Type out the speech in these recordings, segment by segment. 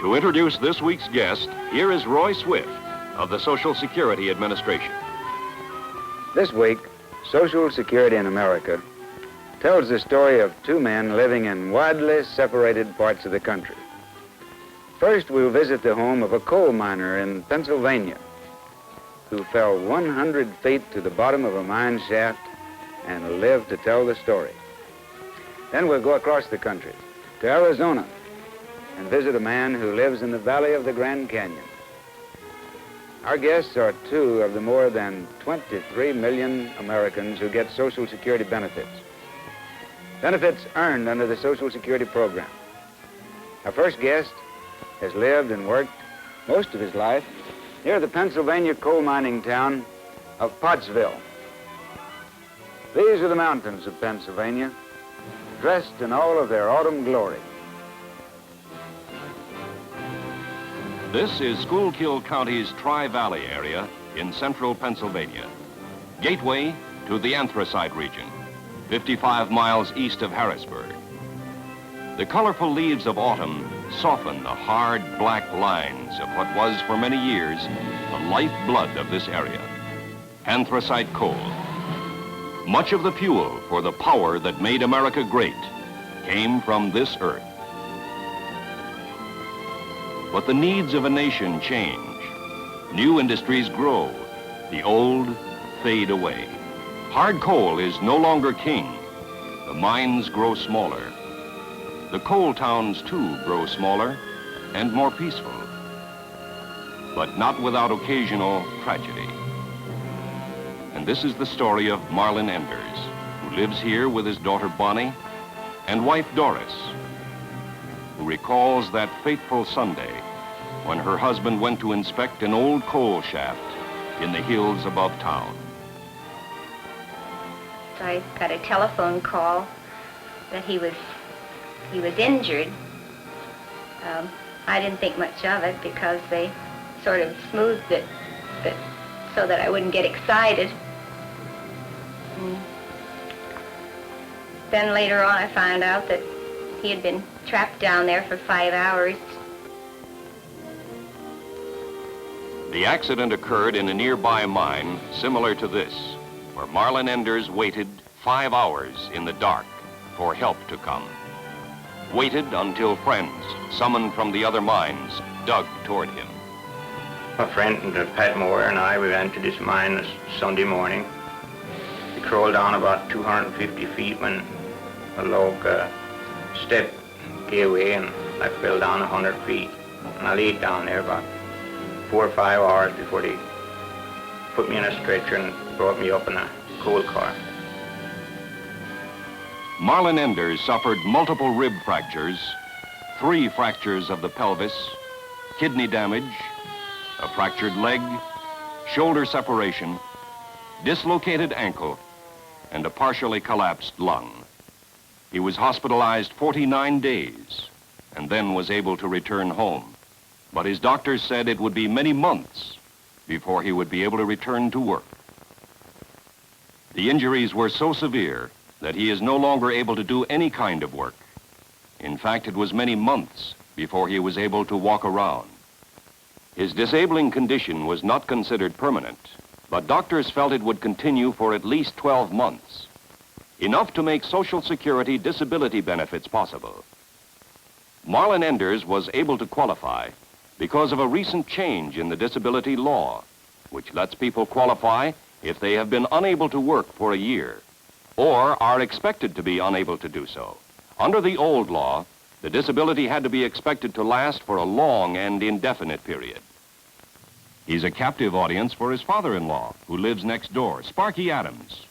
To introduce this week's guest, here is Roy Swift of the Social Security Administration. This week, Social Security in America tells the story of two men living in widely separated parts of the country. First, we'll visit the home of a coal miner in Pennsylvania who fell 100 feet to the bottom of a mine shaft and lived to tell the story. Then we'll go across the country to Arizona and visit a man who lives in the valley of the Grand Canyon. Our guests are two of the more than 23 million Americans who get Social Security benefits. Benefits earned under the Social Security program. Our first guest has lived and worked most of his life near the Pennsylvania coal mining town of Pottsville. These are the mountains of Pennsylvania, dressed in all of their autumn glory. This is Schuylkill County's Tri-Valley area in central Pennsylvania, gateway to the anthracite region, 55 miles east of Harrisburg. The colorful leaves of autumn soften the hard black lines of what was for many years the lifeblood of this area, anthracite coal. Much of the fuel for the power that made America great came from this earth. But the needs of a nation change. New industries grow. The old fade away. Hard coal is no longer king. The mines grow smaller. The coal towns, too, grow smaller and more peaceful, but not without occasional tragedy. And this is the story of Marlon Enders, who lives here with his daughter Bonnie and wife Doris, who recalls that fateful Sunday when her husband went to inspect an old coal shaft in the hills above town. I got a telephone call that he was injured. I didn't think much of it because they sort of smoothed it so that I wouldn't get excited. Then later on I found out that he had been trapped down there for 5 hours. The accident occurred in a nearby mine similar to this, where Marlon Enders waited 5 hours in the dark for help to come. Waited until friends, summoned from the other mines, dug toward him. My friend Pat Moore and I, we went to this mine this Sunday morning. We crawled down about 250 feet when a log step gave way and I fell down 100 feet. And I laid down there about 4 or 5 hours before they put me in a stretcher and brought me up in a coal car. Marlon Enders suffered multiple rib fractures, 3 fractures of the pelvis, kidney damage, a fractured leg, shoulder separation, dislocated ankle, and a partially collapsed lung. He was hospitalized 49 days and then was able to return home. But his doctors said it would be many months before he would be able to return to work. The injuries were so severe that he is no longer able to do any kind of work. In fact, it was many months before he was able to walk around. His disabling condition was not considered permanent, but doctors felt it would continue for at least 12 months, enough to make Social Security disability benefits possible. Marlon Enders was able to qualify because of a recent change in the disability law, which lets people qualify if they have been unable to work for a year or are expected to be unable to do so. Under the old law, the disability had to be expected to last for a long and indefinite period. He's a captive audience for his father-in-law, who lives next door, Sparky Adams,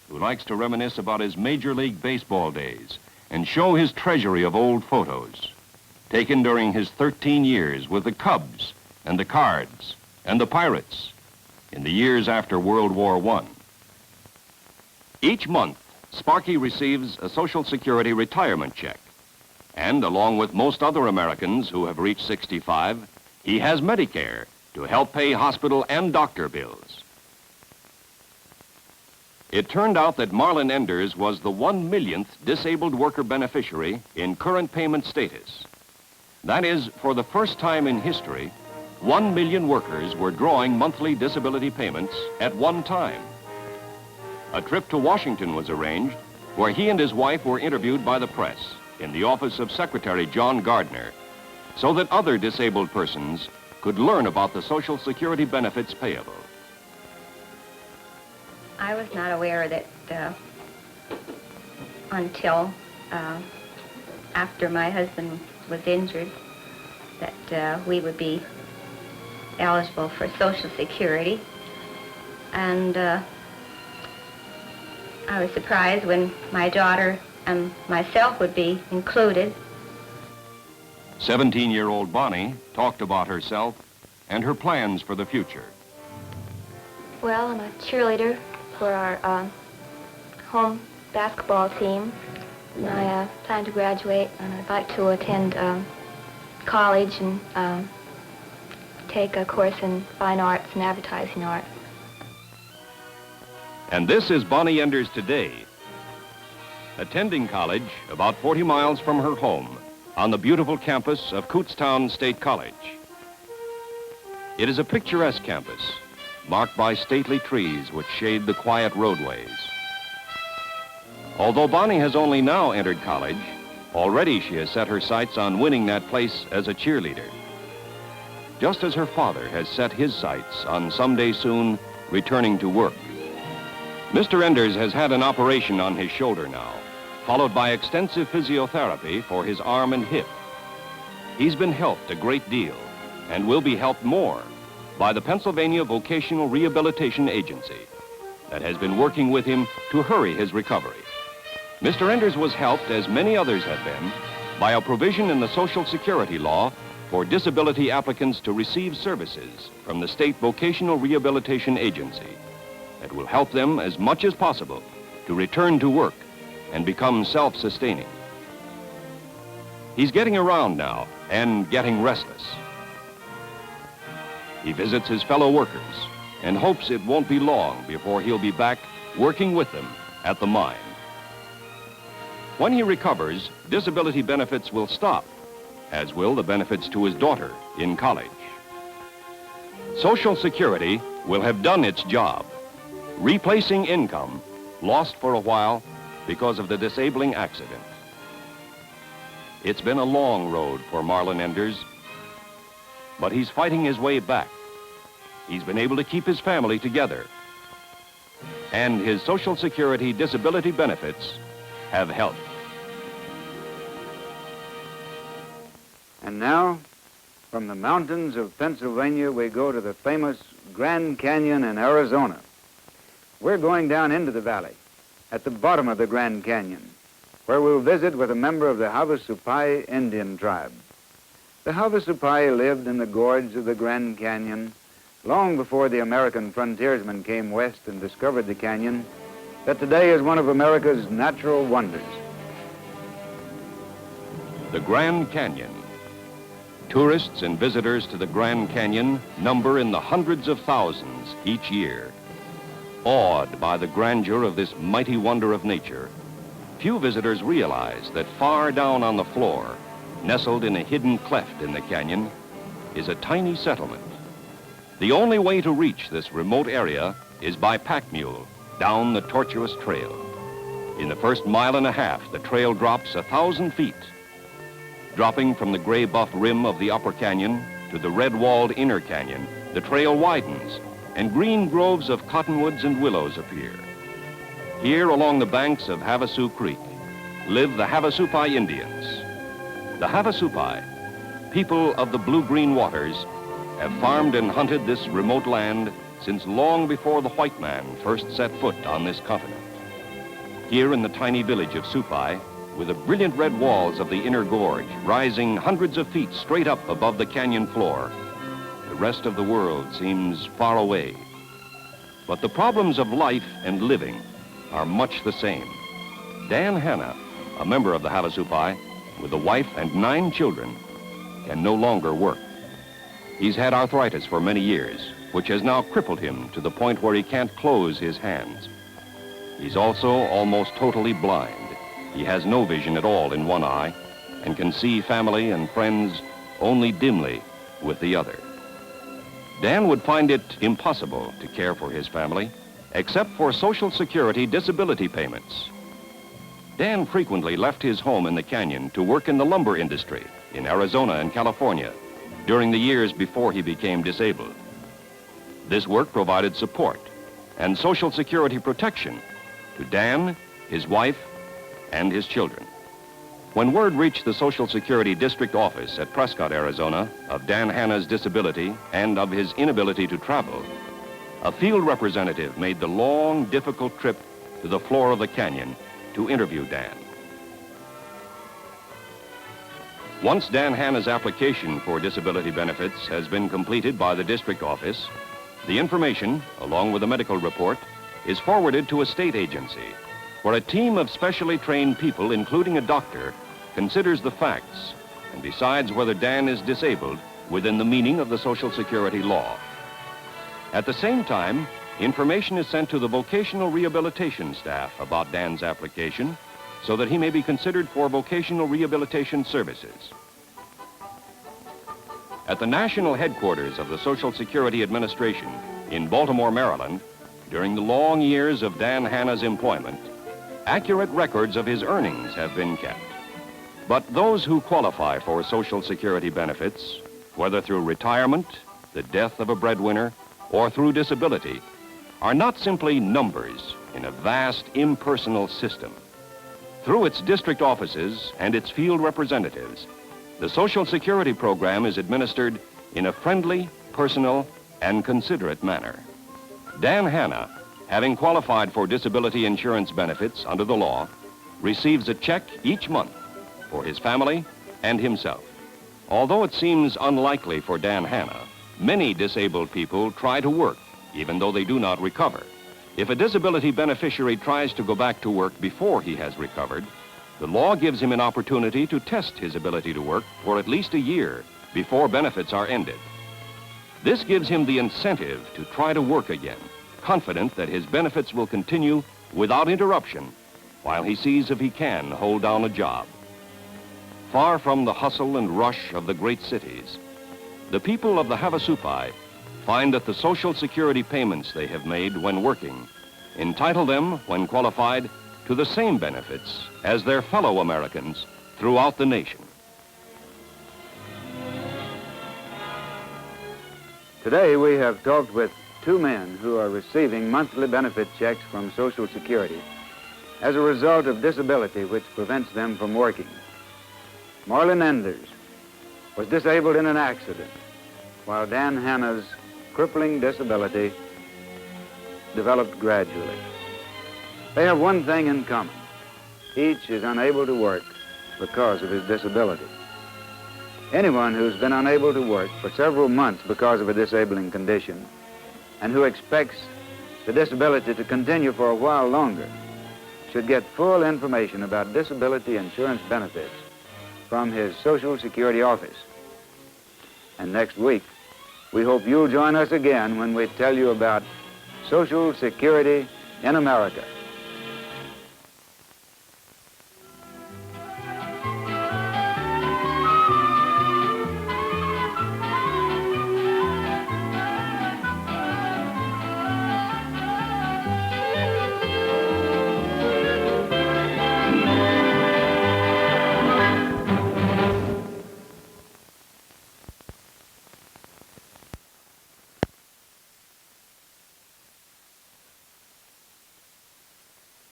who likes to reminisce about his Major League Baseball days and show his treasury of old photos, taken during his 13 years with the Cubs and the Cards and the Pirates in the years after World War I. Each month, Sparky receives a Social Security retirement check. And along with most other Americans who have reached 65, he has Medicare to help pay hospital and doctor bills. It turned out that Marlon Enders was the 1 millionth disabled worker beneficiary in current payment status. That is, for the first time in history, 1 million workers were drawing monthly disability payments at one time. A trip to Washington was arranged, where he and his wife were interviewed by the press in the office of Secretary John Gardner, so that other disabled persons could learn about the Social Security benefits payable. I was not aware that until after my husband was injured that we would be eligible for Social Security. And I was surprised when my daughter and myself would be included. 17-year-old Bonnie talked about herself and her plans for the future. Well, I'm a cheerleader for our home basketball team. And I plan to graduate, and I'd like to attend college and take a course in fine arts and advertising art. And this is Bonnie Enders today, attending college about 40 miles from her home on the beautiful campus of Kutztown State College. It is a picturesque campus, marked by stately trees which shade the quiet roadways. Although Bonnie has only now entered college, already she has set her sights on winning that place as a cheerleader, just as her father has set his sights on someday soon returning to work. Mr. Enders has had an operation on his shoulder now, followed by extensive physiotherapy for his arm and hip. He's been helped a great deal and will be helped more by the Pennsylvania Vocational Rehabilitation Agency that has been working with him to hurry his recovery. Mr. Enders was helped, as many others have been, by a provision in the Social Security law for disability applicants to receive services from the State Vocational Rehabilitation Agency that will help them as much as possible to return to work and become self-sustaining. He's getting around now and getting restless. He visits his fellow workers and hopes it won't be long before he'll be back working with them at the mine. When he recovers, disability benefits will stop, as will the benefits to his daughter in college. Social Security will have done its job, replacing income lost for a while because of the disabling accident. It's been a long road for Marlon Enders, but he's fighting his way back. He's been able to keep his family together, and his Social Security disability benefits have helped. And now, from the mountains of Pennsylvania, we go to the famous Grand Canyon in Arizona. We're going down into the valley, at the bottom of the Grand Canyon, where we'll visit with a member of the Havasupai Indian tribe. The Havasupai lived in the gorge of the Grand Canyon long before the American frontiersmen came west and discovered the canyon that today is one of America's natural wonders. The Grand Canyon. Tourists and visitors to the Grand Canyon number in the hundreds of thousands each year. Awed by the grandeur of this mighty wonder of nature, few visitors realize that far down on the floor, nestled in a hidden cleft in the canyon, is a tiny settlement. The only way to reach this remote area is by pack mule down the tortuous trail. In the first mile and a half, the trail drops 1,000 feet. Dropping from the gray buff rim of the upper canyon to the red-walled inner canyon, the trail widens, and green groves of cottonwoods and willows appear. Here, along the banks of Havasu Creek, live the Havasupai Indians. The Havasupai, people of the blue-green waters, have farmed and hunted this remote land since long before the white man first set foot on this continent. Here in the tiny village of Supai, with the brilliant red walls of the inner gorge rising hundreds of feet straight up above the canyon floor, the rest of the world seems far away. But the problems of life and living are much the same. Dan Hanna, a member of the Havasupai, with a wife and 9 children, can no longer work. He's had arthritis for many years, which has now crippled him to the point where he can't close his hands. He's also almost totally blind. He has no vision at all in one eye and can see family and friends only dimly with the other. Dan would find it impossible to care for his family, except for Social Security disability payments. Dan frequently left his home in the canyon to work in the lumber industry in Arizona and California during the years before he became disabled. This work provided support and Social Security protection to Dan, his wife, and his children. When word reached the Social Security District Office at Prescott, Arizona, of Dan Hanna's disability and of his inability to travel, a field representative made the long, difficult trip to the floor of the canyon to interview Dan. Once Dan Hanna's application for disability benefits has been completed by the district office, the information, along with a medical report, is forwarded to a state agency, where a team of specially trained people, including a doctor, considers the facts and decides whether Dan is disabled within the meaning of the Social Security law. At the same time, information is sent to the vocational rehabilitation staff about Dan's application so that he may be considered for vocational rehabilitation services. At the national headquarters of the Social Security Administration in Baltimore, Maryland, during the long years of Dan Hanna's employment, accurate records of his earnings have been kept. But those who qualify for Social Security benefits, whether through retirement, the death of a breadwinner, or through disability, are not simply numbers in a vast impersonal system. Through its district offices and its field representatives, the Social Security program is administered in a friendly, personal, and considerate manner. Dan Hanna, having qualified for disability insurance benefits under the law, receives a check each month for his family and himself. Although it seems unlikely for Dan Hanna, many disabled people try to work even though they do not recover. If a disability beneficiary tries to go back to work before he has recovered, the law gives him an opportunity to test his ability to work for at least a year before benefits are ended. This gives him the incentive to try to work again, confident that his benefits will continue without interruption while he sees if he can hold down a job. Far from the hustle and rush of the great cities, the people of the Havasupai find that the Social Security payments they have made when working entitle them, when qualified, to the same benefits as their fellow Americans throughout the nation. Today we have talked with two men who are receiving monthly benefit checks from Social Security as a result of disability which prevents them from working. Marlon Enders was disabled in an accident, while Dan Hanna's crippling disability developed gradually. They have one thing in common. Each is unable to work because of his disability. Anyone who's been unable to work for several months because of a disabling condition and who expects the disability to continue for a while longer should get full information about disability insurance benefits from his Social Security office. And next week, we hope you'll join us again when we tell you about Social Security in America.